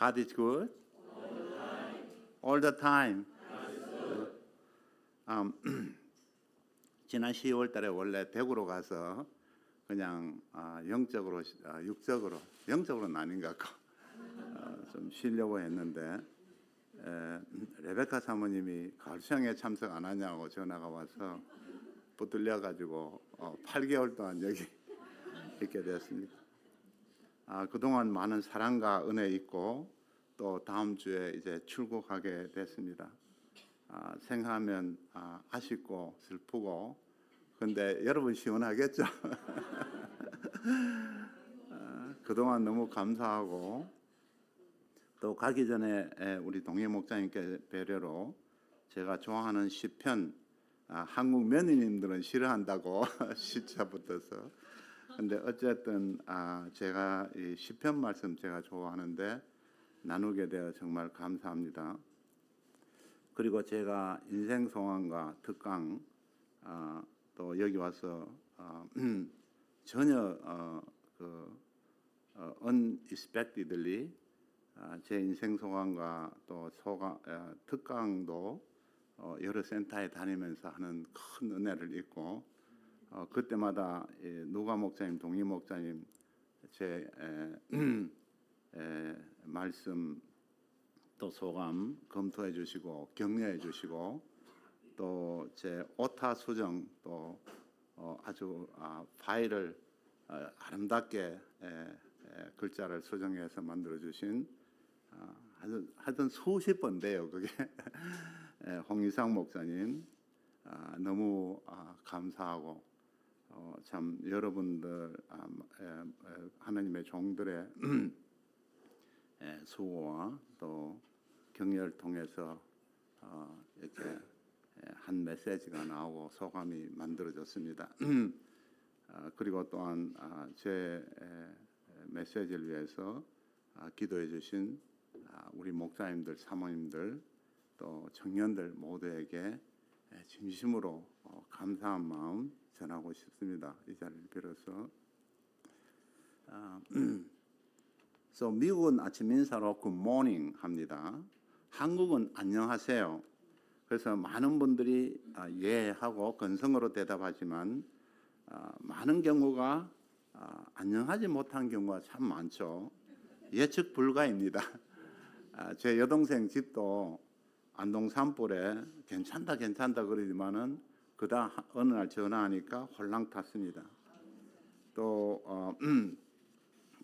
God is good all the time. 지난 10월 달에 원래 대구로 가서 그냥 영적으로, 육적으로, 영적으로는 아닌 것 같고 좀 쉬려고 했는데 레베카 사모님이 가을 수양회 참석 안 하냐고 전화가 와서 붙들려가지고 8개월 동안 여기 있게 되었습니다. 그동안 많은 사랑과 은혜 있고 또 다음 주에 이제 출국하게 됐습니다. 생각하면 아쉽고 슬프고, 근데 여러분 시원하겠죠? 그동안 너무 감사하고, 또 가기 전에 우리 동해 목사님께 배려로 제가 좋아하는 시편, 한국 며느님들은 싫어한다고 시차 붙어서, 근데 어쨌든 제가 이 시편 말씀 제가 좋아하는데 나누게 되어 정말 감사합니다. 그리고 제가 인생 소망과 특강 또 여기 와서 전혀 unexpectedly 제 인생 소망과 또 특강도 여러 센터에 다니면서 하는 큰 은혜를 입고, 그때마다 누가 목사님, 동희 목사님 제 말씀 또 소감 검토해 주시고 격려해 주시고, 또 제 오타 수정 또 아주 파일을 아름답게 글자를 수정해서 만들어 주신 하여튼 수십 번 돼요 그게. 홍희상 목사님 너무 감사하고, 참 여러분들 하나님의 종들의 수고와 또 격려를 통해서 이렇게 한 메시지가 나오고 소감이 만들어졌습니다. 그리고 또한 제 메시지를 위해서 기도해 주신 우리 목사님들, 사모님들, 또 청년들 모두에게 진심으로 감사한 마음 전하고 싶습니다. 이 자리를 빌어서. So, 미국은 아침 인사로 Good morning 합니다. 한국은 안녕하세요. 그래서 많은 분들이 예 하고 건성으로 대답하지만 많은 경우가 안녕하지 못한 경우가 참 많죠. 예측 불가입니다. 제 여동생 집도 안동 산불에 괜찮다 그러지만은 그다음 어느 날 전화하니까 홀랑 탔습니다. 또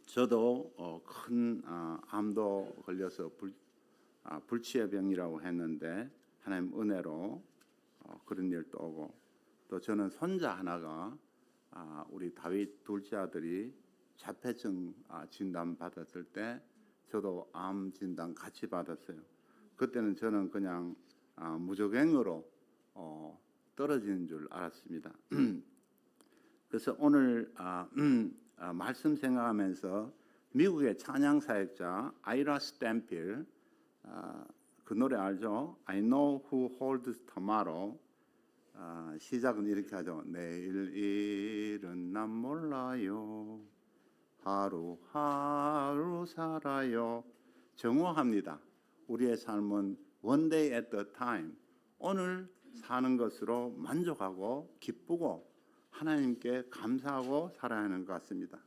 저도 큰 암도 걸려서 불치의 병이라고 했는데 하나님 은혜로 그런 일도 오고, 또 저는 손자 하나가 우리 다윗 둘째 아들이 자폐증 진단 받았을 때 저도 암 진단 같이 받았어요. 그때는 저는 그냥 무적행으로 떨어지는 줄 알았습니다. 그래서 오늘 말씀 생각하면서 미국의 찬양 사역자 아이라 스탬필, 그 노래 알죠? I know who holds tomorrow. 시작은 이렇게 하죠. 내일 일은 난 몰라요. 하루하루 살아요. 정확합니다. 우리의 삶은 one day at a time, 오늘 사는 것으로 만족하고 기쁘고 하나님께 감사하고 살아야 하는 것 같습니다.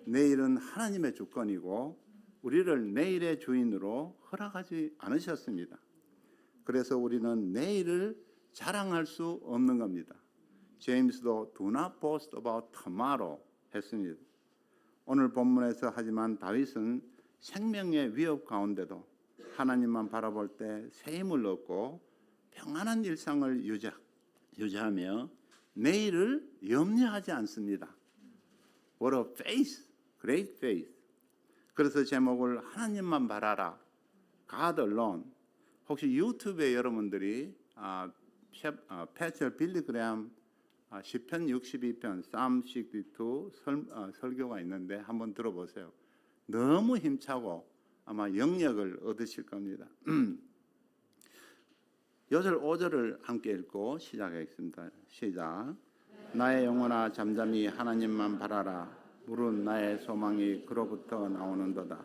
내일은 하나님의 주권이고 우리를 내일의 주인으로 허락하지 않으셨습니다. 그래서 우리는 내일을 자랑할 수 없는 겁니다. 제임스도 Do not boast about tomorrow 했습니다. 오늘 본문에서 하지만 다윗은 생명의 위협 가운데도 하나님만 바라볼 때 새 힘을 얻고 평안한 일상을 유지하며 내일을 염려하지 않습니다. What a faith, great faith. 그래서 제목을 하나님만 바라라, God alone. 혹시 유튜브에 여러분들이 패처 빌리 그레함 시편 62편 Psalm 62 설교가 있는데 한번 들어보세요. 너무 힘차고 아마 영역을 얻으실 겁니다. 4절 5절을 함께 읽고 시작하겠습니다. 시작. 나의 영혼아 잠잠히 하나님만 바라라. 물은 나의 소망이 그로부터 나오는도다.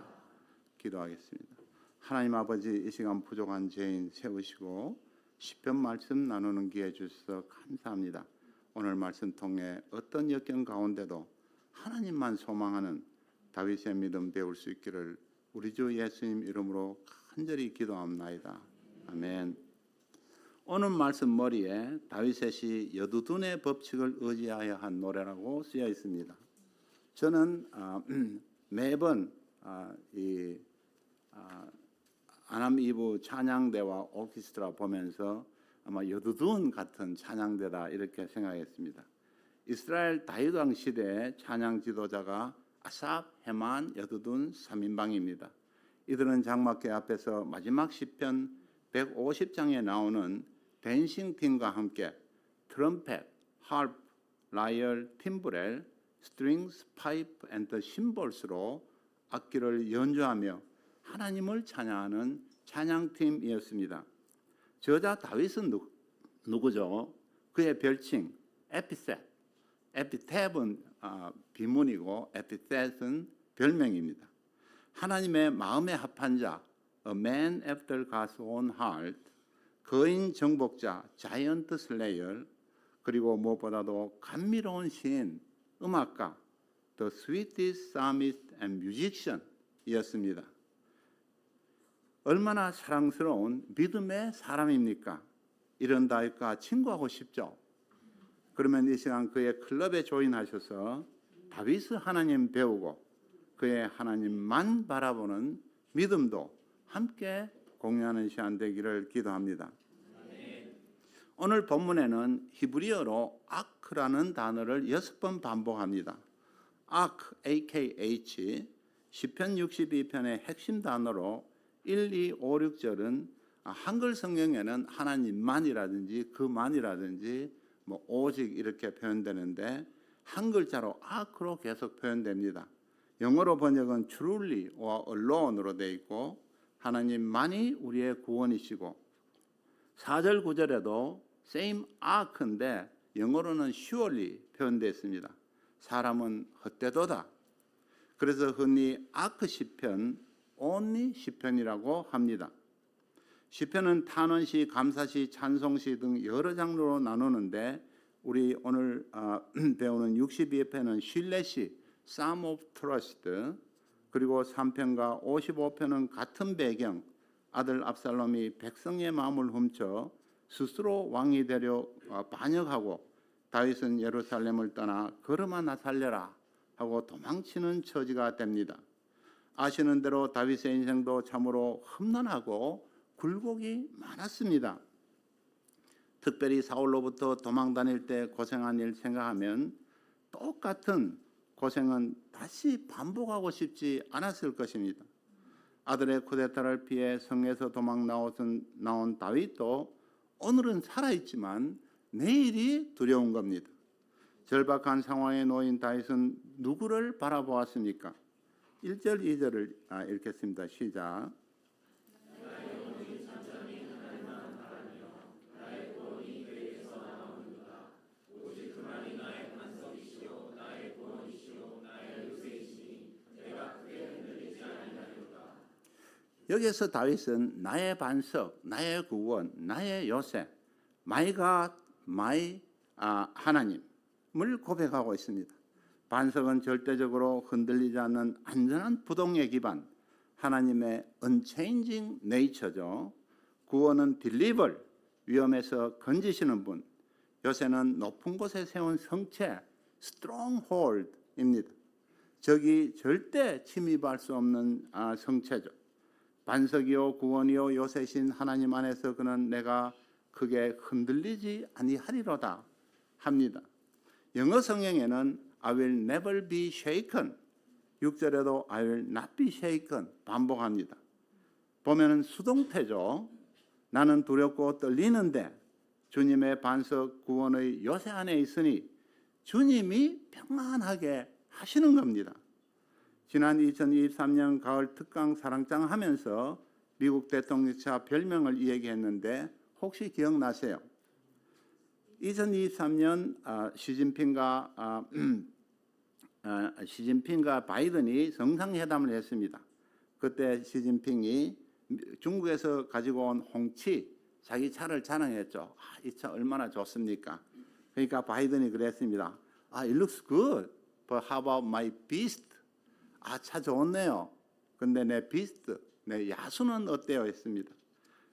기도하겠습니다. 하나님 아버지, 이 시간 부족한 죄인 세우시고 시편 말씀 나누는 기회 주셔서 감사합니다. 오늘 말씀 통해 어떤 역경 가운데도 하나님만 소망하는 다윗의 믿음 배울 수 있기를 우리 주 예수님 이름으로 간절히 기도합나이다. 아멘. 오늘 말씀 머리에 다윗의 시 여두둔의 법칙을 의지하여 한 노래라고 쓰여 있습니다. 저는 매번 이 아남 이브 찬양대와 오케스트라 보면서 아마 여두둔 같은 찬양대다 이렇게 생각했습니다. 이스라엘 다윗 왕 시대의 찬양 지도자가 아삽, 헤만, 여두둔 3인방입니다. 이들은 장막계 앞에서 마지막 시편 150장에 나오는 댄싱 팀과 함께 트럼펫, harp, lyre, timbrel, strings, pipe and cymbals로 악기를 연주하며 하나님을 찬양하는 찬양팀이었습니다. 저자 다윗은 누구죠? 그의 별칭 에피셋. 에피탭은 비문이고 에피셋은 별명입니다. 하나님의 마음에 합한 자, a man after God's own heart, 거인 정복자, 자이언트 슬레이어, 그리고 무엇보다도 감미로운 시인, 음악가, the sweetest psalmist and musician이었습니다. 얼마나 사랑스러운 믿음의 사람입니까? 이런 다윗과 친구하고 싶죠. 그러면 이 시간 그의 클럽에 조인하셔서 다윗의 하나님 배우고 그의 하나님만 바라보는 믿음도 함께 공유하는 시간 되기를 기도합니다. 오늘 본문에는 히브리어로 아크라는 단어를 6번 반복합니다. 아크, AKH, 시편 62편의 핵심 단어로 1, 2, 5, 6절은 한글 성경에는 하나님만이라든지 그만이라든지 뭐 오직 이렇게 표현되는데 한 글자로 아크로 계속 표현됩니다. 영어로 번역은 truly or alone으로 되어 있고 하나님만이 우리의 구원이시고 4절 9절에도 same ark인데 영어로는 surely 표현되어 있습니다. 사람은 헛되도다. 그래서 흔히 아크 시편, only 시편이라고 합니다. 시편은 탄원시, 감사시, 찬송시 등 여러 장르로 나누는데 우리 오늘 배우는 62편은 신뢰시, Psalm of Trust, 그리고 3편과 55편은 같은 배경, 아들 압살롬이 백성의 마음을 훔쳐 스스로 왕이 되려 반역하고 다윗은 예루살렘을 떠나 걸음하나 살려라 하고 도망치는 처지가 됩니다. 아시는 대로 다윗의 인생도 참으로 험난하고 굴곡이 많았습니다. 특별히 사울로부터 도망 다닐 때 고생한 일 생각하면 똑같은 고생은 다시 반복하고 싶지 않았을 것입니다. 아들의 쿠데타를 피해 성에서 도망 나온 다윗도 오늘은 살아있지만 내일이 두려운 겁니다. 절박한 상황에 놓인 다윗은 누구를 바라보았습니까? 1절, 2절을 읽겠습니다. 시작. 여기에서 다윗은 나의 반석, 나의 구원, 나의 요새, my God, my 하나님을 고백하고 있습니다. 반석은 절대적으로 흔들리지 않는 안전한 부동의 기반, 하나님의 unchanging nature죠. 구원은 deliver, 위험에서 건지시는 분, 요새는 높은 곳에 세운 성체, stronghold입니다. 적이 절대 침입할 수 없는 성체죠. 반석이요 구원이요 요새신 하나님 안에서 그는 내가 크게 흔들리지 아니하리로다 합니다. 영어 성경에는 I will never be shaken, 6절에도 I will not be shaken 반복합니다. 보면은 수동태죠. 나는 두렵고 떨리는데 주님의 반석 구원의 요새 안에 있으니 주님이 평안하게 하시는 겁니다. 지난 2023년 가을 특강 사랑장 하면서 미국 대통령차 별명을 이야기했는데 혹시 기억나세요? 2023년 시진핑과 바이든이 정상회담을 했습니다. 그때 시진핑이 중국에서 가지고 온 홍치 자기 차를 자랑했죠. 이 차 얼마나 좋습니까? 그러니까 바이든이 그랬습니다. It looks good, but how about my beast? 차 좋네요. 근데 내 beast, 내 야수는 어때요? 했습니다.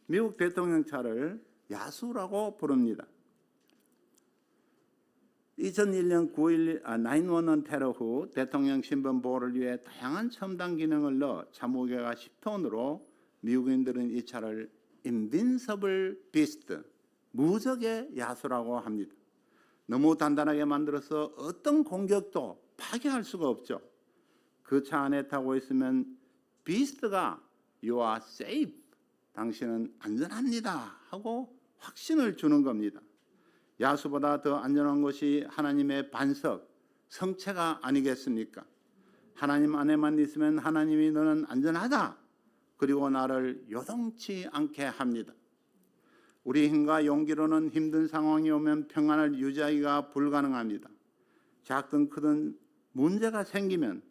미국 대통령 차를 야수라고 부릅니다. 2001년 9.11 테러 후 대통령 신분 보호를 위해 다양한 첨단 기능을 넣어 차 무게가 10톤으로 미국인들은 이 차를 Invincible Beast, 무적의 야수라고 합니다. 너무 단단하게 만들어서 어떤 공격도 파괴할 수가 없죠. 그 차 안에 타고 있으면 비스트가 You are safe, 당신은 안전합니다 하고 확신을 주는 겁니다. 야수보다 더 안전한 것이 하나님의 반석, 성체가 아니겠습니까? 하나님 안에만 있으면 하나님이 너는 안전하다, 그리고 나를 요동치 않게 합니다. 우리 힘과 용기로는 힘든 상황이 오면 평안을 유지하기가 불가능합니다. 작든 크든 문제가 생기면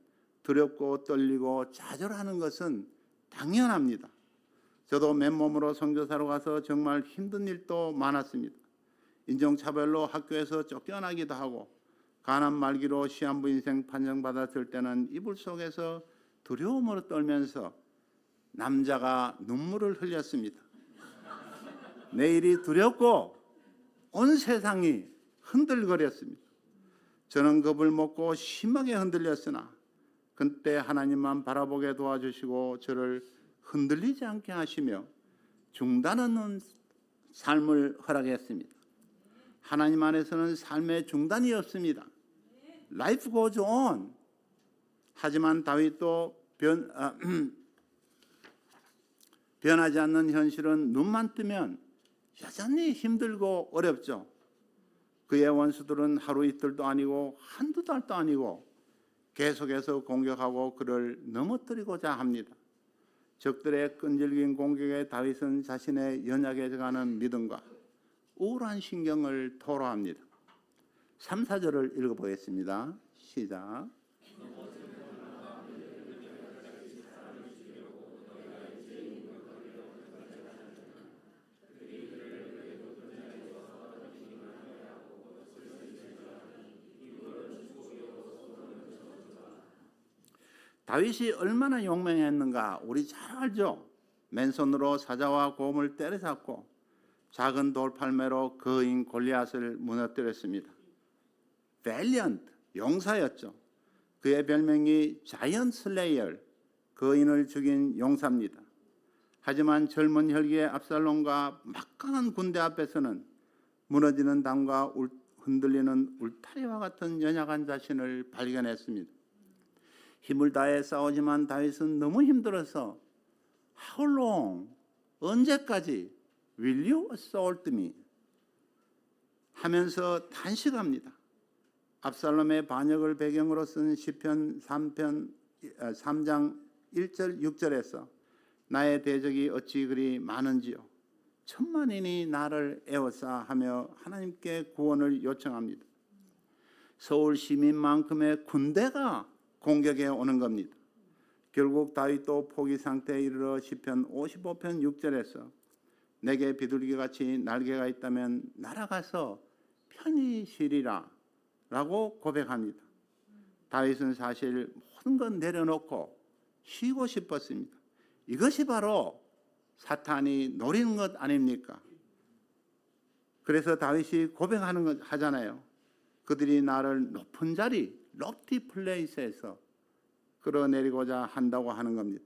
두렵고 떨리고 좌절하는 것은 당연합니다. 저도 맨몸으로 선교사로 가서 정말 힘든 일도 많았습니다. 인종차별로 학교에서 쫓겨나기도 하고 가난 말기로 시한부 인생 판정받았을 때는 이불 속에서 두려움으로 떨면서 남자가 눈물을 흘렸습니다. 내일이 두렵고 온 세상이 흔들거렸습니다. 저는 겁을 먹고 심하게 흔들렸으나 그때 하나님만 바라보게 도와주시고 저를 흔들리지 않게 하시며 중단하는 삶을 허락했습니다. 하나님 안에서는 삶의 중단이 없습니다. Life goes on. 하지만 다윗도 변하지 않는 현실은 눈만 뜨면 여전히 힘들고 어렵죠. 그의 원수들은 하루 이틀도 아니고 한두 달도 아니고 계속해서 공격하고 그를 넘어뜨리고자 합니다. 적들의 끈질긴 공격에 다윗은 자신의 연약해져가는 믿음과 우울한 신경을 토로합니다. 3, 4절을 읽어보겠습니다. 시작. 다윗이 얼마나 용맹했는가 우리 잘 알죠. 맨손으로 사자와 곰을 때려잡고 작은 돌팔매로 거인 골리앗을 무너뜨렸습니다. Valiant, 용사였죠. 그의 별명이 자이언트 슬레이어, 거인을 죽인 용사입니다. 하지만 젊은 혈기의 압살롬과 막강한 군대 앞에서는 무너지는 담과 흔들리는 울타리와 같은 연약한 자신을 발견했습니다. 힘을 다해 싸우지만 다윗은 너무 힘들어서 How long? 언제까지? Will you assault me? 하면서 탄식합니다. 압살롬의 반역을 배경으로 쓴 시편 3장 1절 6절에서 나의 대적이 어찌 그리 많은지요. 천만인이 나를 에워싸 하며 하나님께 구원을 요청합니다. 서울 시민만큼의 군대가 공격해 오는 겁니다. 결국 다윗도 포기 상태에 이르러 시편 55편 6절에서 내게 비둘기같이 날개가 있다면 날아가서 편히 쉬리라 라고 고백합니다. 다윗은 사실 모든 것 내려놓고 쉬고 싶었습니다. 이것이 바로 사탄이 노리는 것 아닙니까? 그래서 다윗이 고백하는 것 하잖아요. 그들이 나를 높은 자리, lofty place에서 끌어내리고자 한다고 하는 겁니다.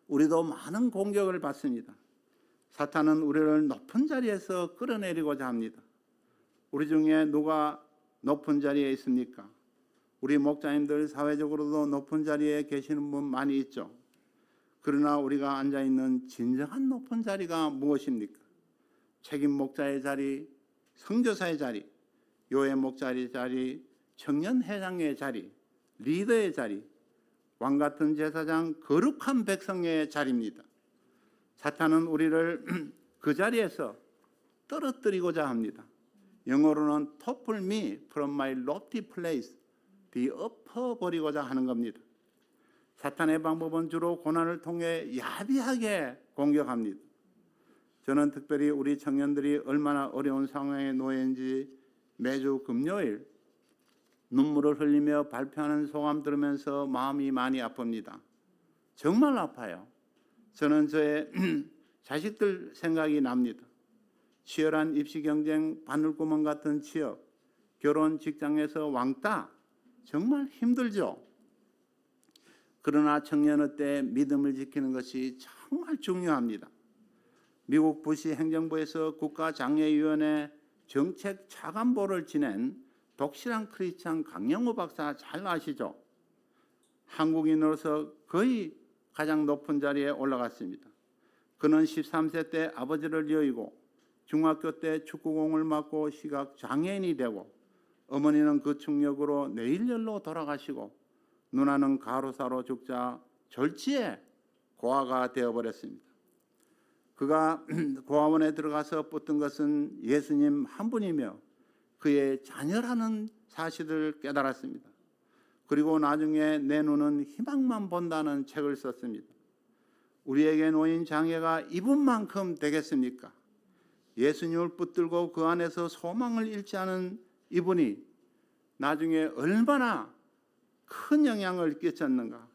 우리도 많은 공격을 받습니다. 사탄은 우리를 높은 자리에서 끌어내리고자 합니다. 우리 중에 누가 높은 자리에 있습니까? 우리 목자님들 사회적으로도 높은 자리에 계시는 분 많이 있죠. 그러나 우리가 앉아있는 진정한 높은 자리가 무엇입니까? 책임 목자의 자리, 선교사의 자리, 교회 목자의 자리, 청년 회장의 자리, 리더의 자리, 왕 같은 제사장, 거룩한 백성의 자리입니다. 사탄은 우리를 그 자리에서 떨어뜨리고자 합니다. 영어로는 topple me from my lofty place, 뒤엎어버리고자 하는 겁니다. 사탄의 방법은 주로 고난을 통해 야비하게 공격합니다. 저는 특별히 우리 청년들이 얼마나 어려운 상황에 놓여있는지 매주 금요일 눈물을 흘리며 발표하는 소감 들으면서 마음이 많이 아픕니다. 정말 아파요. 저는 저의 자식들 생각이 납니다. 치열한 입시 경쟁, 바늘구멍 같은 취업, 결혼, 직장에서 왕따, 정말 힘들죠. 그러나 청년의 때 믿음을 지키는 것이 정말 중요합니다. 미국 부시 행정부에서 국가장애위원회 정책 차관보를 지낸 독실한 크리스찬 강영호 박사 잘 아시죠? 한국인으로서 거의 가장 높은 자리에 올라갔습니다. 그는 13세 때 아버지를 여의고 중학교 때 축구공을 맞고 시각 장애인이 되고 어머니는 그 충격으로 내일열로 돌아가시고 누나는 가로사로 죽자 절지에 고아가 되어버렸습니다. 그가 고아원에 들어가서 붙든 것은 예수님 한 분이며 그의 자녀라는 사실을 깨달았습니다. 그리고 나중에 내 눈은 희망만 본다는 책을 썼습니다. 우리에게 놓인 장애가 이분만큼 되겠습니까? 예수님을 붙들고 그 안에서 소망을 잃지 않은 이분이 나중에 얼마나 큰 영향을 끼쳤는가.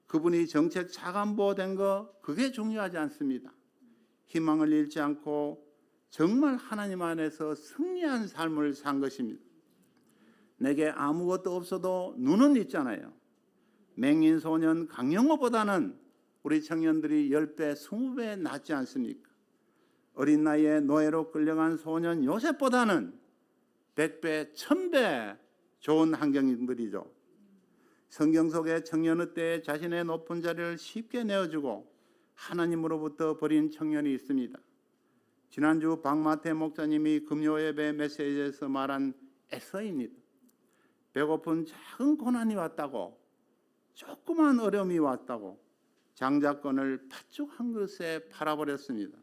그분이 정책 차관보 된 거 그게 중요하지 않습니다. 희망을 잃지 않고 정말 하나님 안에서 승리한 삶을 산 것입니다. 내게 아무것도 없어도 눈은 있잖아요. 맹인 소년 강영호보다는 우리 청년들이 10배, 20배 낫지 않습니까? 어린 나이에 노예로 끌려간 소년 요셉보다는 100배, 1000배 좋은 환경들이죠. 성경 속에 청년의 때에 자신의 높은 자리를 쉽게 내어주고 하나님으로부터 버린 청년이 있습니다. 지난주 박마태 목사님이 금요예배 메시지에서 말한 에서입니다. 배고픈 작은 고난이 왔다고, 조그만 어려움이 왔다고 장자권을 팥죽 한 그릇에 팔아버렸습니다.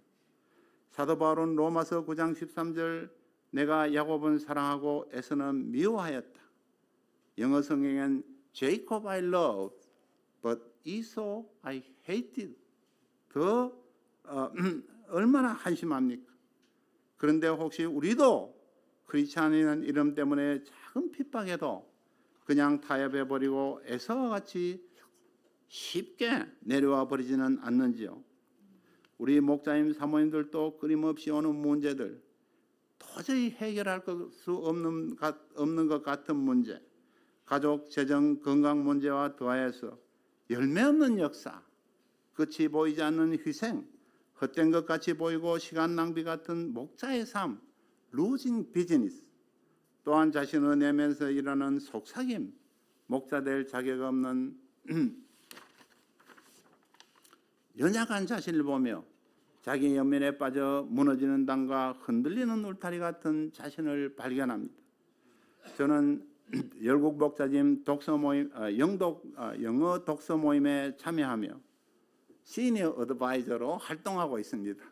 사도 바울은 로마서 9장 13절 내가 야곱은 사랑하고 에서는 미워하였다. 영어 성경엔 Jacob I loved, but Esau I hated. 얼마나 한심합니까? 그런데 혹시 우리도 크리스찬이라는 이름 때문에 작은 핍박에도 그냥 타협해버리고 에서와 같이 쉽게 내려와 버리지는 않는지요? 우리 목사님, 사모님들도 끊임없이 오는 문제들, 도저히 해결할 수 없는 것 같은 문제, 가족, 재정, 건강 문제와 더하여서 열매 없는 역사, 끝이 보이지 않는 희생, 헛된 것 같이 보이고 시간 낭비 같은 목자의 삶, 루징 비즈니스, 또한 자신을 내면서 일하는 속삭임, 목자 될 자격 없는 연약한 자신을 보며 자기 연민에 빠져 무너지는 담과 흔들리는 울타리 같은 자신을 발견합니다. 저는 열국 목자님 독서 모임, 영어 독서 모임에 참여하며 시니어 어드바이저로 활동하고 있습니다.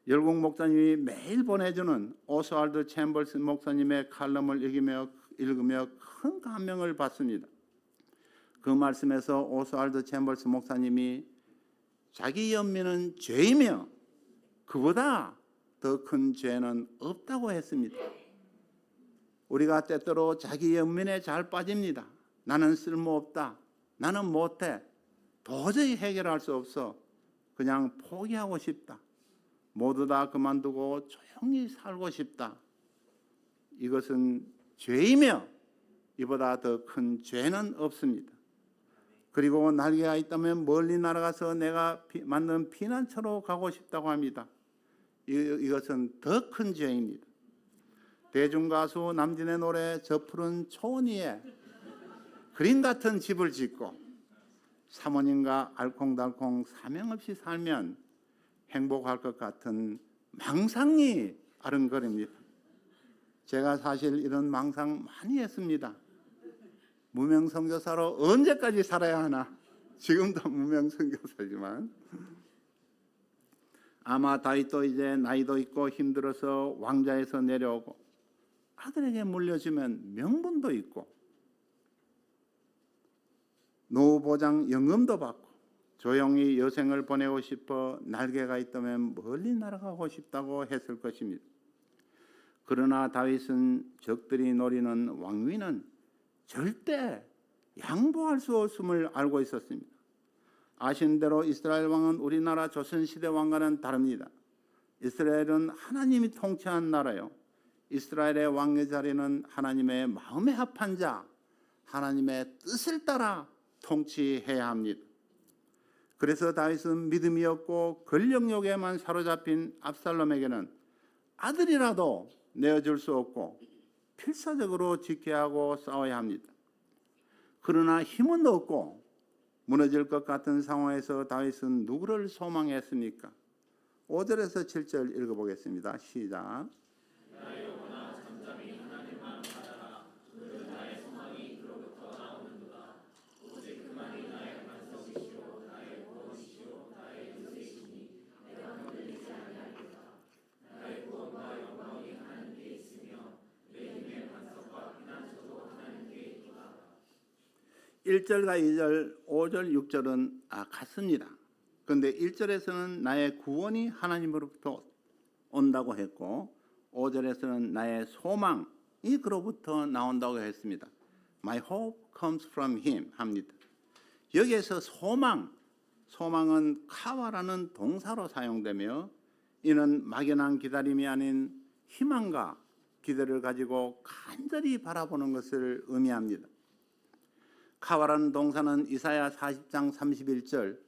열국 목사님이 매일 보내주는 오스왈드 챔버스 목사님의 칼럼을 읽으며 큰 감명을 받습니다. 그 말씀에서 오스왈드 챔버스 목사님이 자기 연민은 죄이며 그보다 더 큰 죄는 없다고 했습니다. 우리가 때때로 자기 연민에 잘 빠집니다. 나는 쓸모없다. 나는 못해. 도저히 해결할 수 없어. 그냥 포기하고 싶다. 모두 다 그만두고 조용히 살고 싶다. 이것은 죄이며 이보다 더 큰 죄는 없습니다. 그리고 날개가 있다면 멀리 날아가서 내가 만든 피난처로 가고 싶다고 합니다. 이것은 더 큰 죄입니다. 대중가수 남진의 노래 저 푸른 초원 위에 그림 같은 집을 짓고 사모님과 알콩달콩 사명없이 살면 행복할 것 같은 망상이 아른거립니다. 제가 사실 이런 망상 많이 했습니다. 무명선교사로 언제까지 살아야 하나? 지금도 무명선교사지만 아마 다윗도 이제 나이도 있고 힘들어서 왕좌에서 내려오고 아들에게 물려주면 명분도 있고 노후 보장 연금도 받고 조용히 여생을 보내고 싶어 날개가 있다면 멀리 날아가고 싶다고 했을 것입니다. 그러나 다윗은 적들이 노리는 왕위는 절대 양보할 수 없음을 알고 있었습니다. 아시는 대로 이스라엘 왕은 우리나라 조선시대 왕과는 다릅니다. 이스라엘은 하나님이 통치한 나라요. 이스라엘의 왕의 자리는 하나님의 마음에 합한 자, 하나님의 뜻을 따라 통치해야 합니다. 그래서 다윗은 믿음이 없고 권력욕에만 사로잡힌 압살롬에게는 아들이라도 내어줄 수 없고 필사적으로 지켜야 하고 싸워야 합니다. 그러나 힘은 없고 무너질 것 같은 상황에서 다윗은 누구를 소망했습니까? 5절에서 7절 읽어보겠습니다. 시작. 일 1절과 2절, 5절, 6절은 같습니다. 그런데 1절에서는 나의 구원이 하나님으로부터 온다고 했고 5절에서는 나의 소망이 그로부터 나온다고 했습니다. My hope comes from him 합니다. 여기에서 소망은 카와라는 동사로 사용되며 이는 막연한 기다림이 아닌 희망과 기대를 가지고 간절히 바라보는 것을 의미합니다. 카와라는 동사는 이사야 40장 31절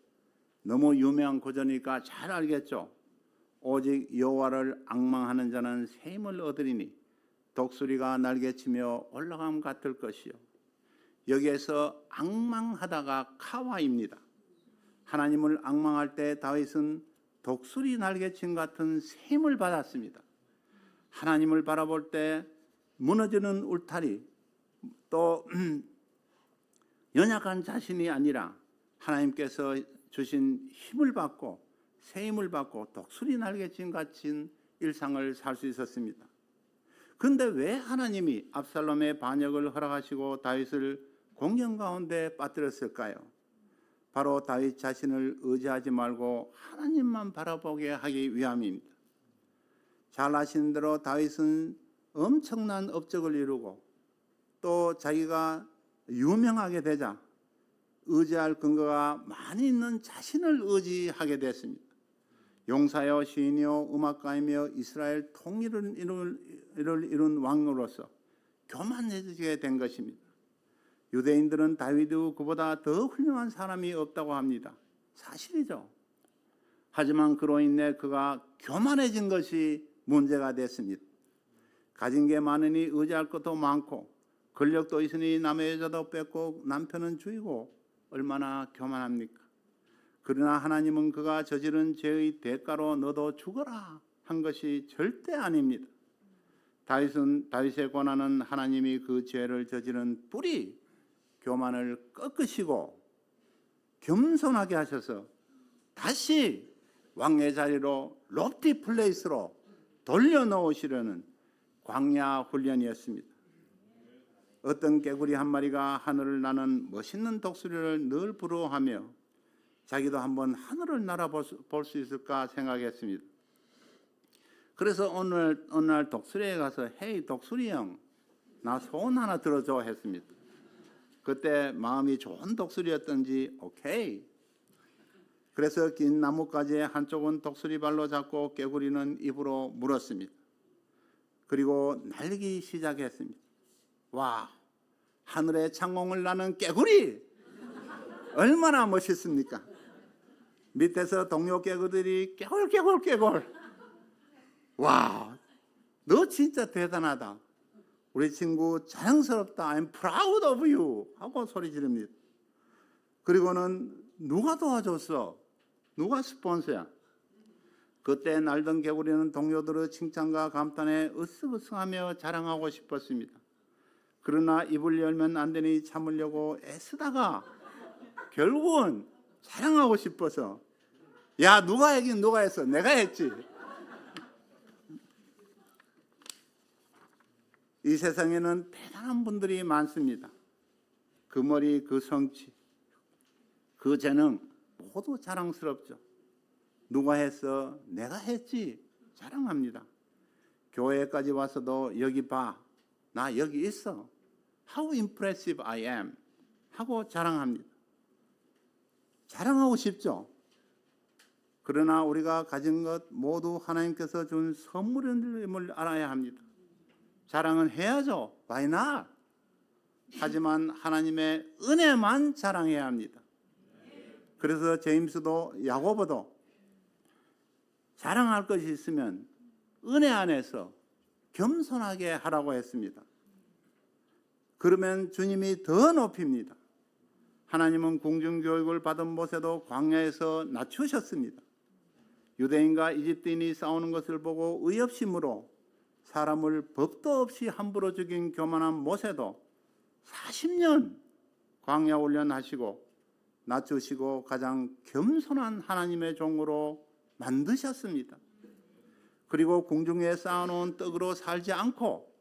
너무 유명한 구절이니까 잘 알겠죠. 오직 여호와를 앙망하는 자는 새 힘을 얻으리니 독수리가 날개치며 올라감 같을 것이요. 여기에서 앙망하다가 카와입니다. 하나님을 앙망할 때 다윗은 독수리 날개침 같은 새 힘을 받았습니다. 하나님을 바라볼 때 무너지는 울타리 또 연약한 자신이 아니라 하나님께서 주신 힘을 받고 새 힘을 받고 독수리 날개침 같은 일상을 살 수 있었습니다. 그런데 왜 하나님이 압살롬의 반역을 허락하시고 다윗을 공경 가운데 빠뜨렸을까요? 바로 다윗 자신을 의지하지 말고 하나님만 바라보게 하기 위함입니다. 잘 아시는 대로 다윗은 엄청난 업적을 이루고 또 자기가 유명하게 되자 의지할 근거가 많이 있는 자신을 의지하게 됐습니다. 용사여 시인이요 음악가이며 이스라엘 통일을 이룬 왕으로서 교만해지게 된 것입니다. 유대인들은 다윗이 그보다 더 훌륭한 사람이 없다고 합니다. 사실이죠. 하지만 그로 인해 그가 교만해진 것이 문제가 됐습니다. 가진 게 많으니 의지할 것도 많고 권력도 있으니 남의 여자도 뺏고 남편은 죽이고 얼마나 교만합니까? 그러나 하나님은 그가 저지른 죄의 대가로 너도 죽어라 한 것이 절대 아닙니다. 다윗의 고난은 하나님이 그 죄를 저지른 뿌리 교만을 꺾으시고 겸손하게 하셔서 다시 왕의 자리로 롭티 플레이스로 돌려놓으시려는 광야 훈련이었습니다. 어떤 개구리 한 마리가 하늘을 나는 멋있는 독수리를 늘 부러워하며 자기도 한번 하늘을 날아볼 수 있을까 생각했습니다. 그래서 어느 날 독수리에 가서 헤이 독수리 형, 나 소원 하나 들어줘 했습니다. 그때 마음이 좋은 독수리였던지 오케이. 그래서 긴 나뭇가지의 한쪽은 독수리 발로 잡고 개구리는 입으로 물었습니다. 그리고 날기 시작했습니다. 와, 하늘에 창공을 나는 개구리! 얼마나 멋있습니까? 밑에서 동료 개구들이 깨골. 와, 너 진짜 대단하다. 우리 친구 자랑스럽다. I'm proud of you. 하고 소리 지릅니다. 그리고는 누가 도와줬어? 누가 스폰서야? 그때 날던 개구리는 동료들의 칭찬과 감탄에 으쓱으쓱하며 자랑하고 싶었습니다. 그러나 입을 열면 안 되니 참으려고 애쓰다가 결국은 자랑하고 싶어서 야 누가 했긴 누가 했어? 내가 했지. 이 세상에는 대단한 분들이 많습니다. 그 머리 그 성취 그 재능 모두 자랑스럽죠. 누가 했어? 내가 했지. 자랑합니다. 교회까지 와서도 여기 봐. 나 여기 있어. How impressive I am. 하고 자랑합니다. 자랑하고 싶죠. 그러나 우리가 가진 것 모두 하나님께서 준 선물임을 알아야 합니다. 자랑은 해야죠. Why not? 하지만 하나님의 은혜만 자랑해야 합니다. 그래서 제임스도 야고보도 자랑할 것이 있으면 은혜 안에서 겸손하게 하라고 했습니다. 그러면 주님이 더 높입니다. 하나님은 공중교육을 받은 모세도 광야에서 낮추셨습니다. 유대인과 이집트인이 싸우는 것을 보고 의협심으로 사람을 법도 없이 함부로 죽인 교만한 모세도 40년 광야 훈련하시고 낮추시고 가장 겸손한 하나님의 종으로 만드셨습니다. 그리고 공중에 쌓아놓은 떡으로 살지 않고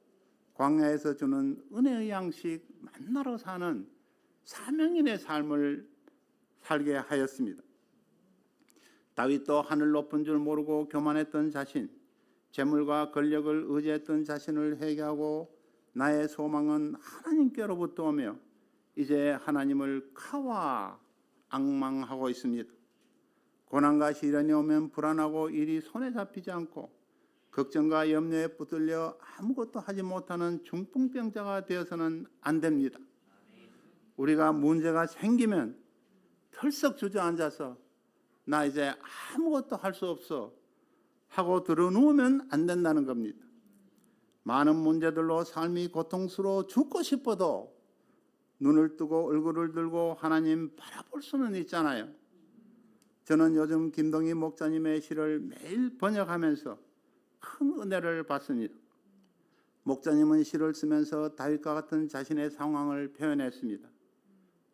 광야에서 주는 은혜의 양식 만나러 사는 사명인의 삶을 살게 하였습니다. 다윗도 하늘 높은 줄 모르고 교만했던 자신, 재물과 권력을 의지했던 자신을 회개하고 나의 소망은 하나님께로부터 오며 이제 하나님을 카와 앙망하고 있습니다. 고난과 시련이 오면 불안하고 일이 손에 잡히지 않고 걱정과 염려에 붙들려 아무것도 하지 못하는 중풍병자가 되어서는 안 됩니다. 우리가 문제가 생기면 털썩 주저앉아서 나 이제 아무것도 할 수 없어 하고 드러누우면 안 된다는 겁니다. 많은 문제들로 삶이 고통스러워 죽고 싶어도 눈을 뜨고 얼굴을 들고 하나님 바라볼 수는 있잖아요. 저는 요즘 김동희 목사님의 시를 매일 번역하면서 큰 은혜를 받습니다. 목사님은 시를 쓰면서 다윗과 같은 자신의 상황을 표현했습니다.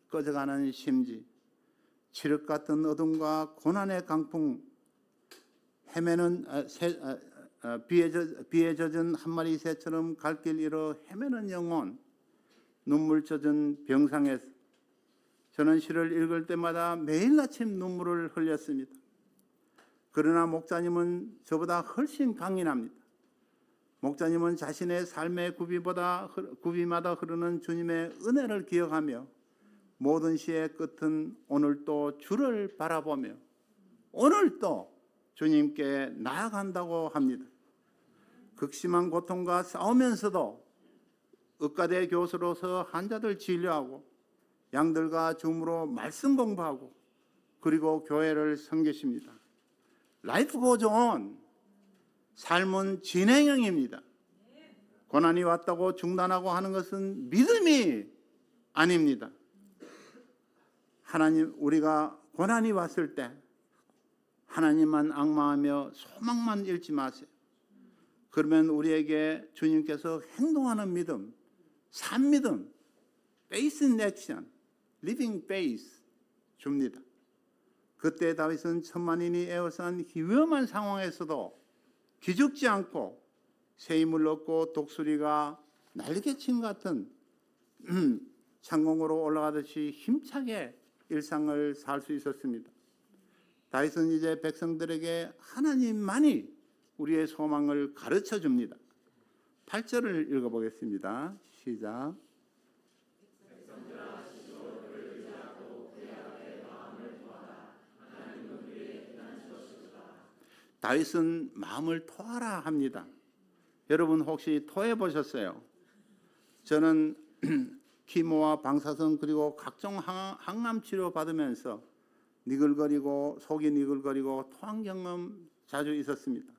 꺼져가는 심지, 칠흑 같은 어둠과 고난의 강풍, 헤매는 비에 젖은 한 마리 새처럼 갈 길 잃어 헤매는 영혼, 눈물 젖은 병상에서 저는 시를 읽을 때마다 매일 아침 눈물을 흘렸습니다. 그러나 목사님은 저보다 훨씬 강인합니다. 목사님은 자신의 삶의 구비마다 흐르는 주님의 은혜를 기억하며 모든 시의 끝은 오늘도 주를 바라보며 오늘도 주님께 나아간다고 합니다. 극심한 고통과 싸우면서도 의과대 교수로서 환자들 진료하고 양들과 줌으로 말씀 공부하고 그리고 교회를 섬기십니다. 라이프 고즈 온. 삶은 진행형입니다. 고난이 왔다고 중단하고 하는 것은 믿음이 아닙니다. 하나님, 우리가 고난이 왔을 때 하나님만 앙망하며 소망만 잃지 마세요. 그러면 우리에게 주님께서 행동하는 믿음, 산 믿음, faith in action, living faith 줍니다. 그때 다윗은 천만인이 에워싼 위험한 상황에서도 기죽지 않고 새 힘을 얻고 독수리가 날개친 같은 창공으로 올라가듯이 힘차게 일상을 살 수 있었습니다. 다윗은 이제 백성들에게 하나님만이 우리의 소망을 가르쳐 줍니다. 8절을 읽어보겠습니다. 시작. 다윗은 마음을 토하라 합니다. 여러분 혹시 토해 보셨어요? 저는 키모와 방사선 그리고 각종 항암 치료 받으면서 니글거리고 속이 니글거리고 토한 경험 자주 있었습니다.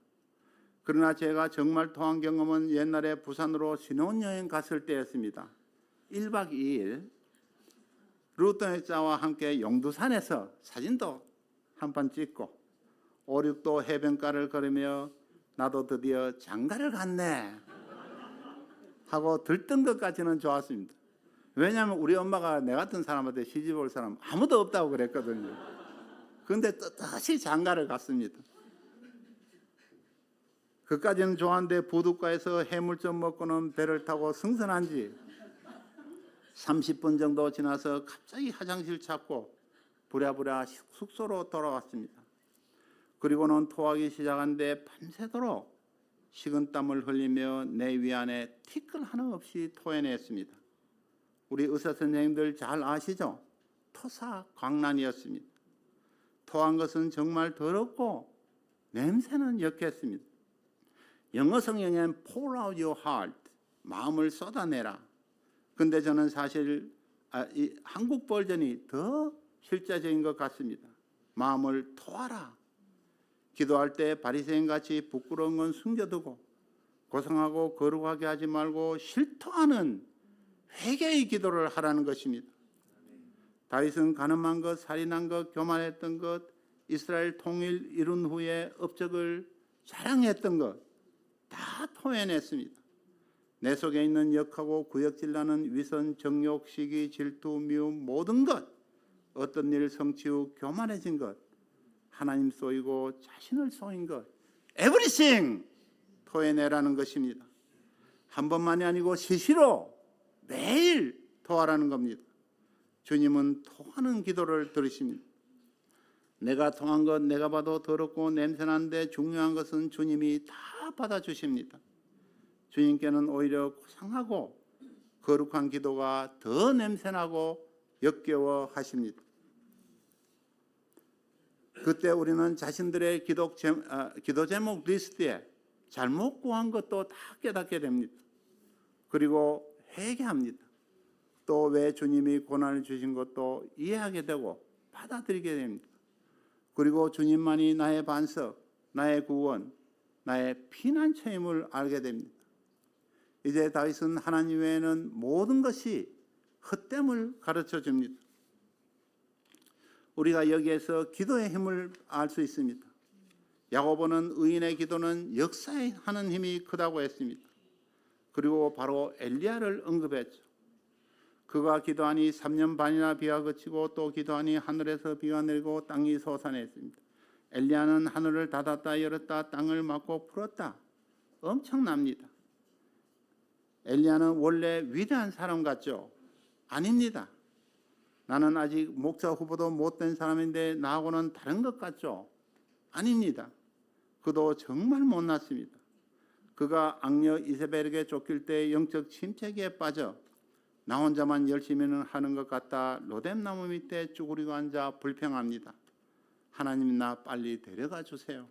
그러나 제가 정말 토한 경험은 옛날에 부산으로 신혼여행 갔을 때였습니다. 1박 2일 루트네자와 함께 용두산에서 사진도 한 판 찍고 5, 6도 해변가를 걸으며 나도 드디어 장가를 갔네 하고 들뜬 것까지는 좋았습니다. 왜냐하면 우리 엄마가 내 같은 사람한테 시집 올 사람 아무도 없다고 그랬거든요. 그런데 떳떳이 장가를 갔습니다. 그까지는 좋았는데 부둣가에서 해물 좀 먹고는 배를 타고 승선한 지 30분 정도 지나서 갑자기 화장실 찾고 부랴부랴 숙소로 돌아왔습니다. 그리고는 토하기 시작한데 밤새도록 식은땀을 흘리며 내 위안에 티끌 하나 없이 토해냈습니다. 우리 의사 선생님들 잘 아시죠? 토사광난이었습니다. 토한 것은 정말 더럽고 냄새는 역했습니다. 영어 성경엔 pour out your heart, 마음을 쏟아내라. 근데 저는 사실 이 한국 버전이 더 실제적인 것 같습니다. 마음을 토하라. 기도할 때 바리새인같이 부끄러운 건 숨겨두고 고상하고 거룩하게 하지 말고 실토하는 회개의 기도를 하라는 것입니다. 다윗은 간음한 것, 살인한 것, 교만했던 것, 이스라엘 통일 이룬 후에 업적을 자랑했던 것 다 토해냈습니다. 내 속에 있는 역하고 구역질나는 위선, 정욕, 시기, 질투, 미움 모든 것, 어떤 일 성취 후 교만해진 것, 하나님 쏘이고 자신을 쏘인 것, everything 토해내라는 것입니다. 한 번만이 아니고 시시로 매일 토하라는 겁니다. 주님은 토하는 기도를 들으십니다. 내가 토한 것 내가 봐도 더럽고 냄새나는데 중요한 것은 주님이 다 받아주십니다. 주님께는 오히려 고상하고 거룩한 기도가 더 냄새나고 역겨워 하십니다. 그때 우리는 자신들의 기도 제목 리스트에 잘못 구한 것도 다 깨닫게 됩니다. 그리고 회개합니다. 또 왜 주님이 고난을 주신 것도 이해하게 되고 받아들이게 됩니다. 그리고 주님만이 나의 반석, 나의 구원, 나의 피난처임을 알게 됩니다. 이제 다윗은 하나님 외에는 모든 것이 헛됨을 가르쳐 줍니다. 우리가 여기에서 기도의 힘을 알 수 있습니다. 야고보는 의인의 기도는 역사하는 힘이 크다고 했습니다. 그리고 바로 엘리야를 언급했죠. 그가 기도하니 3년 반이나 비가 그치고 또 기도하니 하늘에서 비가 내리고 땅이 솟아냈습니다. 엘리야는 하늘을 닫았다 열었다 땅을 막고 풀었다. 엄청납니다. 엘리야는 원래 위대한 사람 같죠? 아닙니다. 나는 아직 목사 후보도 못된 사람인데 나하고는 다른 것 같죠? 아닙니다. 그도 정말 못났습니다. 그가 악녀 이세벨에게 쫓길 때 영적 침체기에 빠져 나 혼자만 열심히 하는 것 같다 로뎀나무 밑에 쭈그리고 앉아 불평합니다. 하나님 나 빨리 데려가 주세요.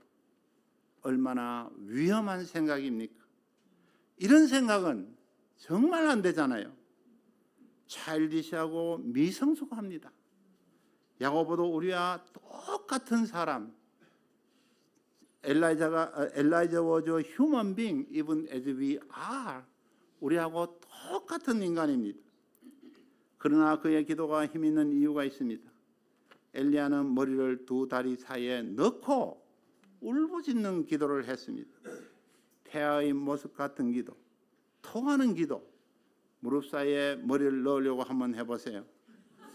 얼마나 위험한 생각입니까? 이런 생각은 정말 안 되잖아요. 차일디시하고 미성숙합니다. 야고보도 우리와 똑같은 사람. Elijah was a human being even as we are. 우리하고 똑같은 인간입니다. 그러나 그의 기도가 힘 있는 이유가 있습니다. 엘리야는 머리를 두 다리 사이에 넣고 울부짖는 기도를 했습니다. 태아의 모습 같은 기도, 토하는 기도. 무릎 사이에 머리를 넣으려고 한번 해보세요.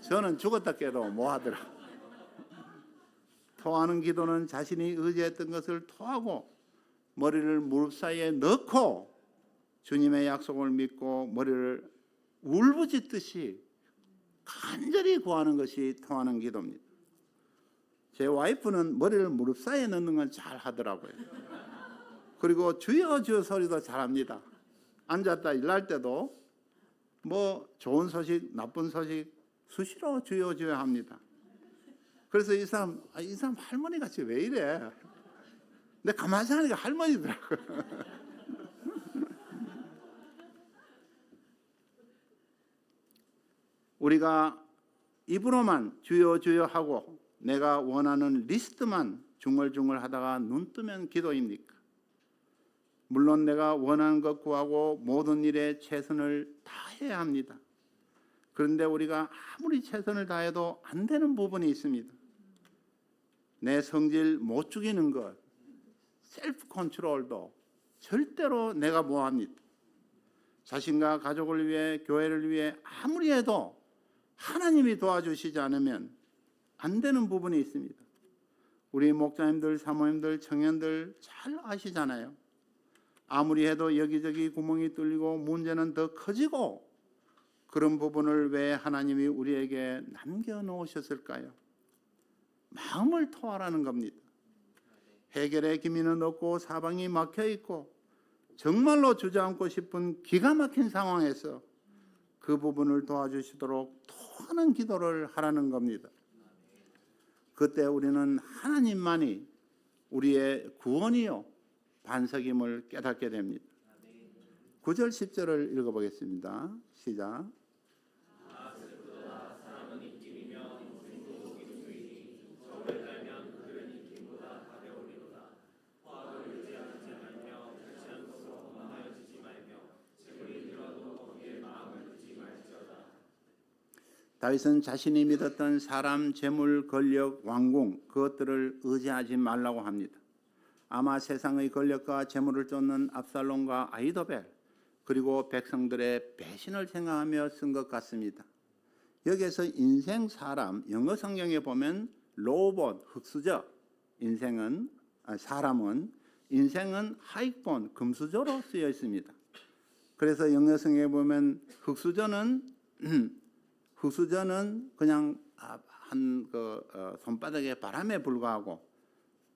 저는 죽었다 깨도 뭐하더라. 토하는 기도는 자신이 의지했던 것을 토하고 머리를 무릎 사이에 넣고 주님의 약속을 믿고 머리를 울부짖듯이 간절히 구하는 것이 토하는 기도입니다. 제 와이프는 머리를 무릎 사이에 넣는 건 잘 하더라고요. 그리고 주여 주여 소리도 잘합니다. 앉았다 일할 때도 뭐 좋은 소식 나쁜 소식 수시로 주여 주여 합니다. 그래서 이 사람 할머니 같이 왜 이래? 근데 가만히 생각하니까 할머니더라고요. 우리가 입으로만 주여 주여 하고 내가 원하는 리스트만 중얼중얼 하다가 눈 뜨면 기도입니까? 물론 내가 원하는 것 구하고 모든 일에 최선을 다해야 합니다. 그런데 우리가 아무리 최선을 다해도 안 되는 부분이 있습니다. 내 성질 못 죽이는 것, 셀프 컨트롤도 절대로 내가 못합니다. 자신과 가족을 위해 교회를 위해 아무리 해도 하나님이 도와주시지 않으면 안 되는 부분이 있습니다. 우리 목사님들, 사모님들, 청년들 잘 아시잖아요. 아무리 해도 여기저기 구멍이 뚫리고 문제는 더 커지고 그런 부분을 왜 하나님이 우리에게 남겨놓으셨을까요? 마음을 토하라는 겁니다. 해결의 기미는 없고 사방이 막혀 있고 정말로 주저앉고 싶은 기가 막힌 상황에서 그 부분을 도와주시도록 토하는 기도를 하라는 겁니다. 그때 우리는 하나님만이 우리의 구원이요 반석임을 깨닫게 됩니다. 9절 10절을 읽어보겠습니다. 시작. 다윗은 자신이 믿었던 사람, 재물, 권력, 왕궁 그것들을 의지하지 말라고 합니다. 아마 세상의 권력과 재물을 쫓는 압살롬과 아히도벨 그리고 백성들의 배신을 생각하며 쓴 것 같습니다. 여기에서 인생 사람, 영어 성경에 보면 로봇, 흙수저, 사람은 인생은 하익본, 금수저로 쓰여 있습니다. 그래서 영어 성경에 보면 흙수저는 그냥 손바닥에 바람에 불과하고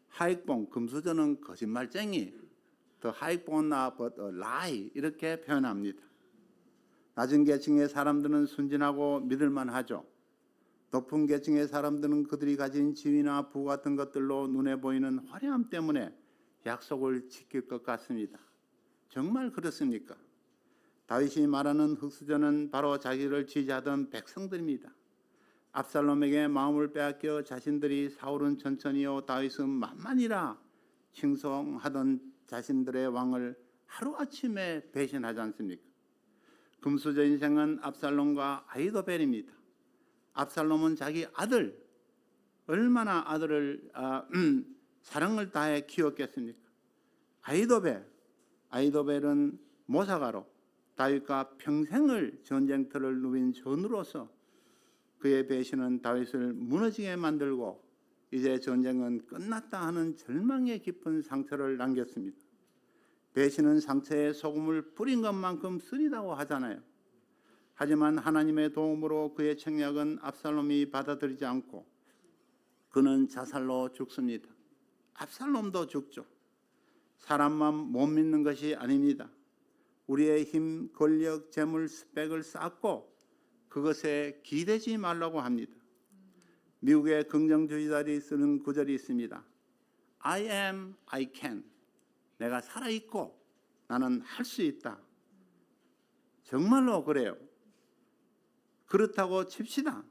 하익본, 금수저는 거짓말쟁이, the 하익본 but a lie 이렇게 표현합니다. 낮은 계층의 사람들은 순진하고 믿을만하죠. 높은 계층의 사람들은 그들이 가진 지위나 부 같은 것들로 눈에 보이는 화려함 때문에 약속을 지킬 것 같습니다. 정말 그렇습니까? 다윗이 말하는 흙수저는 바로 자기를 지지하던 백성들입니다. 압살롬에게 마음을 빼앗겨 자신들이 사울은 천천히요 다윗은 만만이라 칭송하던 자신들의 왕을 하루아침에 배신하지 않습니까? 금수저 인생은 압살롬과 아히도벨입니다. 압살롬은 자기 아들, 얼마나 아들을 사랑을 다해 키웠겠습니까? 아히도벨은 모사가로 다윗과 평생을 전쟁터를 누빈 전우로서 그의 배신은 다윗을 무너지게 만들고 이제 전쟁은 끝났다 하는 절망의 깊은 상처를 남겼습니다. 배신은 상처에 소금을 뿌린 것만큼 쓰리다고 하잖아요. 하지만 하나님의 도움으로 그의 책략은 압살롬이 받아들이지 않고 그는 자살로 죽습니다. 압살롬도 죽죠. 사람만 못 믿는 것이 아닙니다. 우리의 힘, 권력, 재물, 스펙을 쌓고 그것에 기대지 말라고 합니다. 미국의 긍정주의자들이 쓰는 구절이 있습니다. I am, I can. 내가 살아있고 나는 할 수 있다. 정말로 그래요. 그렇다고 칩시다.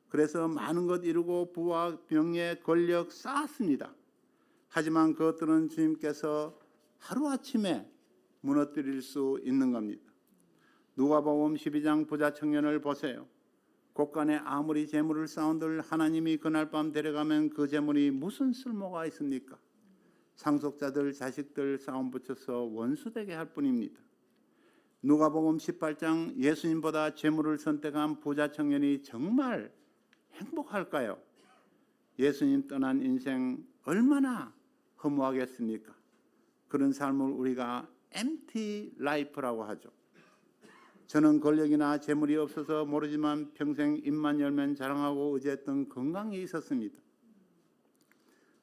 그래서 많은 것 이루고 부와 명예, 권력 쌓았습니다. 하지만 그것들은 주님께서 하루아침에 무너뜨릴 수 있는 겁니다. 누가복음 12장 부자 청년을 보세요. 곳간에 아무리 재물을 쌓은들 하나님이 그날 밤 데려가면 그 재물이 무슨 쓸모가 있습니까? 상속자들, 자식들 싸움 붙여서 원수되게 할 뿐입니다. 누가복음 18장 예수님보다 재물을 선택한 부자 청년이 정말 행복할까요? 예수님 떠난 인생 얼마나 허무하겠습니까? 그런 삶을 우리가 empty life라고 하죠. 저는 권력이나 재물이 없어서 모르지만 평생 입만 열면 자랑하고 의지했던 건강이 있었습니다.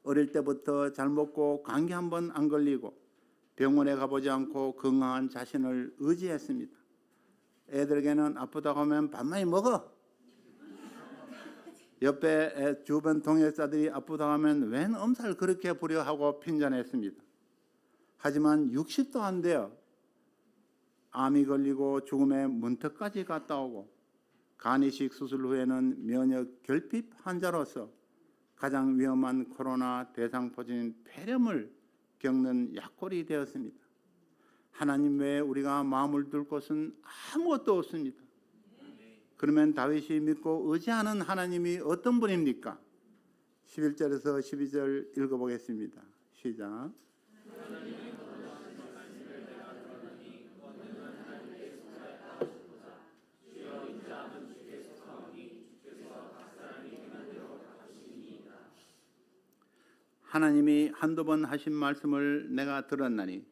어릴 때부터 잘 먹고 감기 한 번 안 걸리고 병원에 가보지 않고 건강한 자신을 의지했습니다. 애들에게는 아프다고 하면 밥 많이 먹어. 옆에 주변 동역자들이 아프다고 하면 웬 엄살 그렇게 부려 하고 핀잔했습니다. 하지만 60도 안 돼요. 암이 걸리고 죽음의 문턱까지 갔다 오고 간이식 수술 후에는 면역 결핍 환자로서 가장 위험한 코로나 대상포진 폐렴을 겪는 약골이 되었습니다. 하나님 외에 우리가 마음을 둘 곳은 아무것도 없습니다. 그러면 다윗이 믿고 의지하는 하나님이 어떤 분입니까? 11절에서 12절 읽어보겠습니다. 시작. 하나님이 한두 번 하신 말씀을 내가 들었나니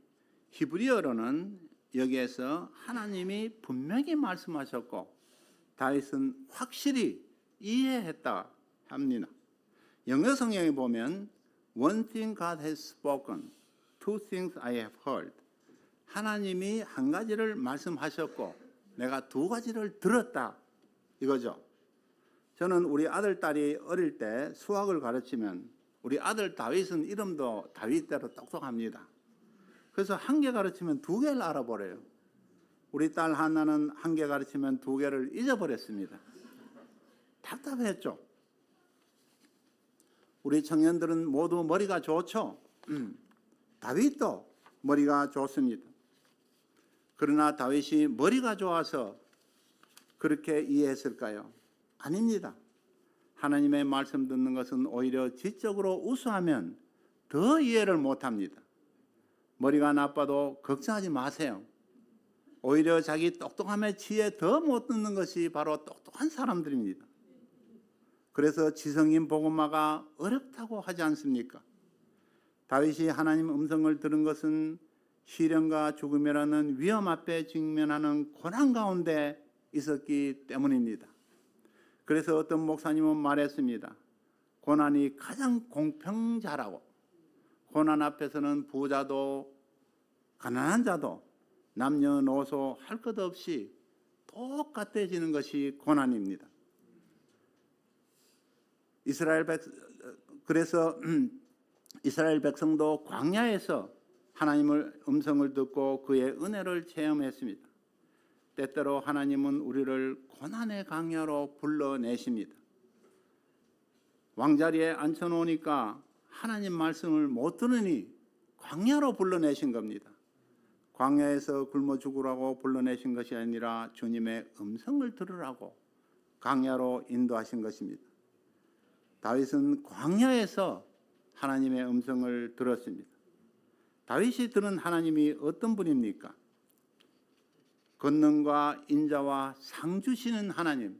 히브리어로는 여기에서 하나님이 분명히 말씀하셨고 다윗은 확실히 이해했다 합니다. 영어 성경에 보면 One thing God has spoken, two things I have heard. 하나님이 한 가지를 말씀하셨고 내가 두 가지를 들었다 이거죠. 저는 우리 아들 딸이 어릴 때 수학을 가르치면 우리 아들 다윗은 이름도 다윗대로 똑똑합니다. 그래서 한 개 가르치면 두 개를 알아버려요. 우리 딸 하나는 한 개 가르치면 두 개를 잊어버렸습니다. 답답했죠. 우리 청년들은 모두 머리가 좋죠. 다윗도 머리가 좋습니다. 그러나 다윗이 머리가 좋아서 그렇게 이해했을까요? 아닙니다. 하나님의 말씀 듣는 것은 오히려 지적으로 우수하면 더 이해를 못합니다. 머리가 나빠도 걱정하지 마세요. 오히려 자기 똑똑함에 치에 더 못 듣는 것이 바로 똑똑한 사람들입니다. 그래서 지성인 복음화가 어렵다고 하지 않습니까? 다윗이 하나님 음성을 들은 것은 시련과 죽음이라는 위험 앞에 직면하는 고난 가운데 있었기 때문입니다. 그래서 어떤 목사님은 말했습니다. 고난이 가장 공평자라고. 고난 앞에서는 부자도 가난한 자도 남녀노소 할 것 없이 똑같아지는 것이 고난입니다. 그래서 이스라엘 백성도 광야에서 하나님의 음성을 듣고 그의 은혜를 체험했습니다. 때때로 하나님은 우리를 고난의 광야로 불러내십니다. 왕자리에 앉혀놓으니까 하나님 말씀을 못 들으니 광야로 불러내신 겁니다. 광야에서 굶어 죽으라고 불러내신 것이 아니라 주님의 음성을 들으라고 광야로 인도하신 것입니다. 다윗은 광야에서 하나님의 음성을 들었습니다. 다윗이 들은 하나님이 어떤 분입니까? 권능과 인자와 상 주시는 하나님,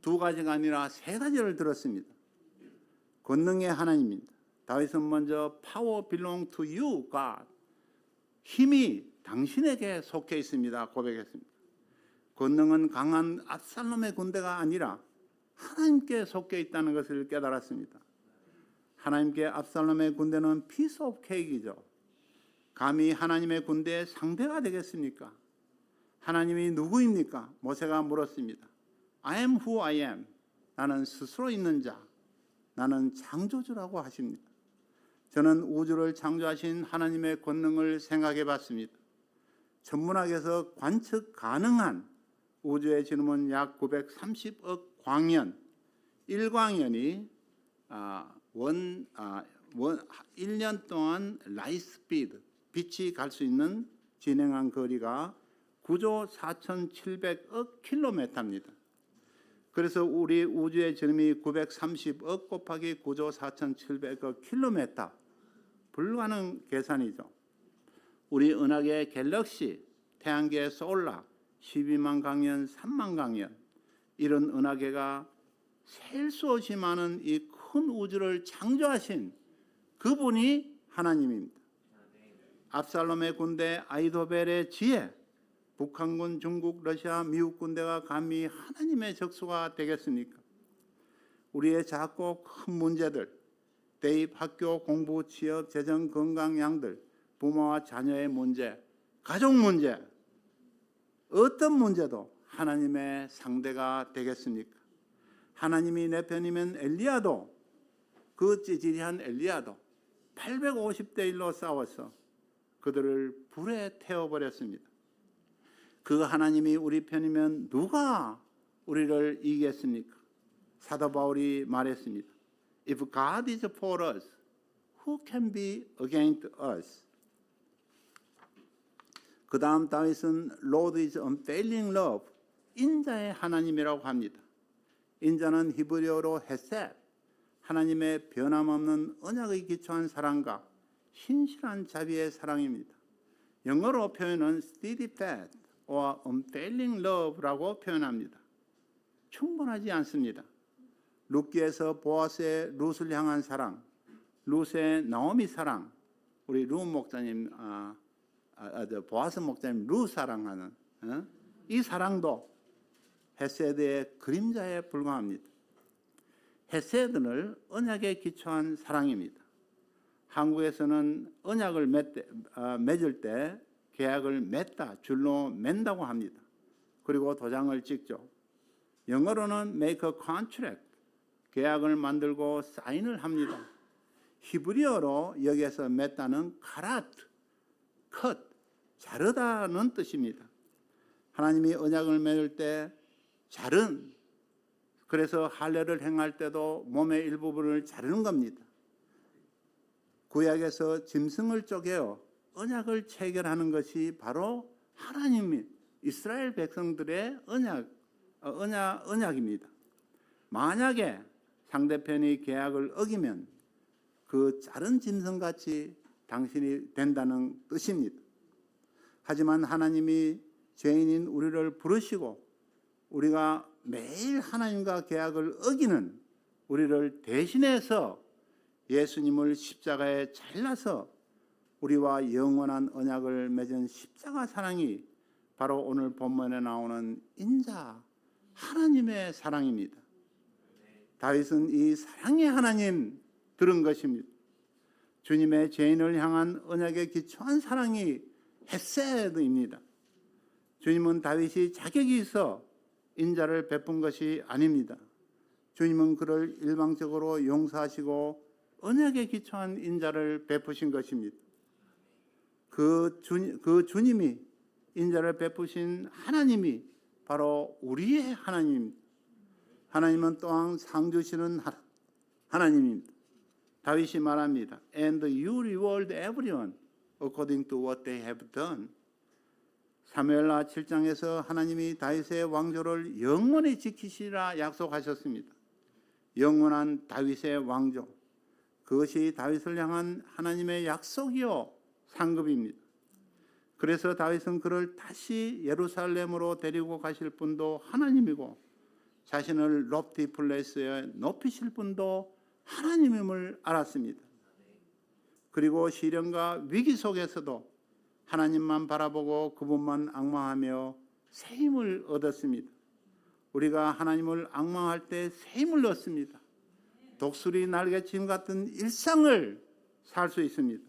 두 가지가 아니라 세 가지를 들었습니다. 권능의 하나님입니다. 다윗은 먼저 Power belong to you, God. 힘이 당신에게 속해 있습니다. 고백했습니다. 권능은 강한 압살롬의 군대가 아니라 하나님께 속해 있다는 것을 깨달았습니다. 하나님께 압살롬의 군대는 피스 오브 케이크이죠. 감히 하나님의 군대의 상대가 되겠습니까? 하나님이 누구입니까? 모세가 물었습니다. I am who I am. 나는 스스로 있는 자. 나는 창조주라고 하십니다. 저는 우주를 창조하신 하나님의 권능을 생각해 봤습니다. 천문학에서 관측 가능한 우주의 지름은 약 930억 광년, 1광년이 1년 동안 라이트 스피드, 빛이 갈 수 있는 진행한 거리가 9조 4,700억 킬로미터입니다. 그래서 우리 우주의 지름이 930억 곱하기 9조 4,700억 킬로미터, 불가능 계산이죠. 우리 은하계 갤럭시, 태양계 솔라, 12만 강년, 3만 강년, 이런 은하계가 셀 수 없이 많은 이 큰 우주를 창조하신 그분이 하나님입니다. 압살롬의 군대 아이도벨의 지혜, 북한군, 중국, 러시아, 미국 군대가 감히 하나님의 적수가 되겠습니까? 우리의 작고 큰 문제들, 대입, 학교, 공부, 취업, 재정, 건강, 양들, 부모와 자녀의 문제, 가족 문제, 어떤 문제도 하나님의 상대가 되겠습니까? 하나님이 내 편이면 엘리야도, 그 찌질이한 엘리야도 850대 1로 싸워서 그들을 불에 태워버렸습니다. 그 하나님이 우리 편이면 누가 우리를 이기겠습니까? 사도 바울이 말했습니다. If God is for us, who can be against us? 그 다음 다윗은 Lord is unfailing love, 인자의 하나님이라고 합니다. 인자는 히브리어로 헤셋, 하나님의 변함없는 언약의 기초한 사랑과 신실한 자비의 사랑입니다. 영어로 표현은 steadfast or unfailing love라고 표현합니다. 충분하지 않습니다. 룻기에서 보아스의 룻을 향한 사랑, 룻의 나오미 사랑, 우리 룻 목사님, 보아스 목사님 룻 사랑하는 이 사랑도 헤세드의 그림자에 불과합니다. 헤세드는 언약에 기초한 사랑입니다. 한국에서는 언약을 맺을 때 계약을 맺다, 줄로 맨다고 합니다. 그리고 도장을 찍죠. 영어로는 make a contract, 계약을 만들고 사인을 합니다. 히브리어로 여기에서 맺다는 카라트, 컷, 자르다는 뜻입니다. 하나님이 언약을 맺을 때 자른, 그래서 할례를 행할 때도 몸의 일부분을 자르는 겁니다. 구약에서 짐승을 쪼개어 언약을 체결하는 것이 바로 하나님이 이스라엘 백성들의 언약입니다. 만약에 상대편이 계약을 어기면 그 자른 짐승같이 당신이 된다는 뜻입니다. 하지만 하나님이 죄인인 우리를 부르시고 우리가 매일 하나님과 계약을 어기는 우리를 대신해서 예수님을 십자가에 잘라서 우리와 영원한 언약을 맺은 십자가 사랑이 바로 오늘 본문에 나오는 인자 하나님의 사랑입니다. 다윗은 이 사랑의 하나님 들은 것입니다. 주님의 죄인을 향한 언약에 기초한 사랑이 헤세드입니다. 주님은 다윗이 자격이 있어 인자를 베푼 것이 아닙니다. 주님은 그를 일방적으로 용서하시고 언약에 기초한 인자를 베푸신 것입니다. 그 주님이 인자를 베푸신 하나님이 바로 우리의 하나님입니다. 하나님은 또한 상 주시는 하나님입니다. 다윗이 말합니다. And you reward everyone according to what they have done. 사무엘하 7장에서 하나님이 다윗의 왕조를 영원히 지키시라 약속하셨습니다. 영원한 다윗의 왕조, 그것이 다윗을 향한 하나님의 약속이요 상급입니다. 그래서 다윗은 그를 다시 예루살렘으로 데리고 가실 분도 하나님이고 자신을 롭티 플레이스에 높이실 분도 하나님임을 알았습니다. 그리고 시련과 위기 속에서도 하나님만 바라보고 그분만 앙망하며 새 힘을 얻었습니다. 우리가 하나님을 앙망할 때 새 힘을 얻습니다. 독수리 날개침 같은 일상을 살 수 있습니다.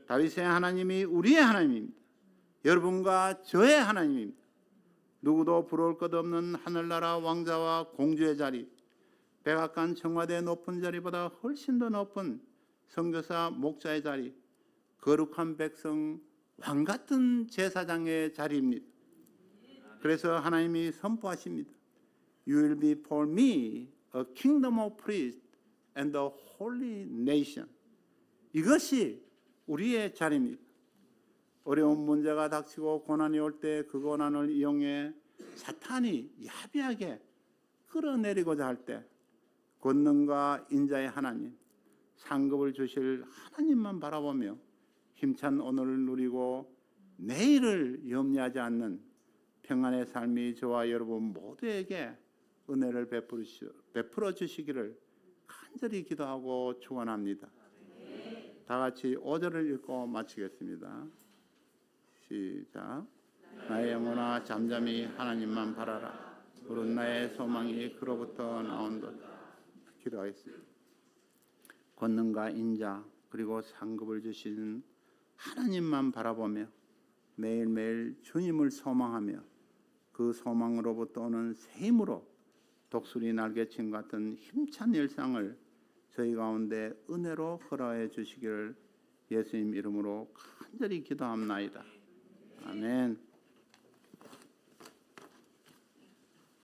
다윗의 하나님이 우리의 하나님입니다. 여러분과 저의 하나님입니다. 누구도 부러울 것 없는 하늘나라 왕자와 공주의 자리, 백악관 청와대 높은 자리보다 훨씬 더 높은 선교사 목자의 자리, 거룩한 백성 왕 같은 제사장의 자리입니다. 그래서 하나님이 선포하십니다. You will be for me a kingdom of priests and a holy nation. 이것이 우리의 자리입니다. 어려운 문제가 닥치고 고난이 올 때 그 고난을 이용해 사탄이 야비하게 끌어내리고자 할 때 권능과 인자의 하나님, 상급을 주실 하나님만 바라보며 힘찬 오늘을 누리고 내일을 염려하지 않는 평안의 삶이 저와 여러분 모두에게 은혜를 베풀어 주시기를 간절히 기도하고 축원합니다. 다 같이 5절을 읽고 마치겠습니다. 시작. 나의 영혼아 잠잠히 하나님만 바라라. 물은 나의 소망이 그로부터 나온도다. 기도하겠습니다. 권능과 인자 그리고 상급을 주신 하나님만 바라보며 매일매일 주님을 소망하며 그 소망으로부터 오는 새 힘으로 독수리 날개침 같은 힘찬 일상을 저희 가운데 은혜로 허락해 주시기를 예수님 이름으로 간절히 기도합나이다. 아멘.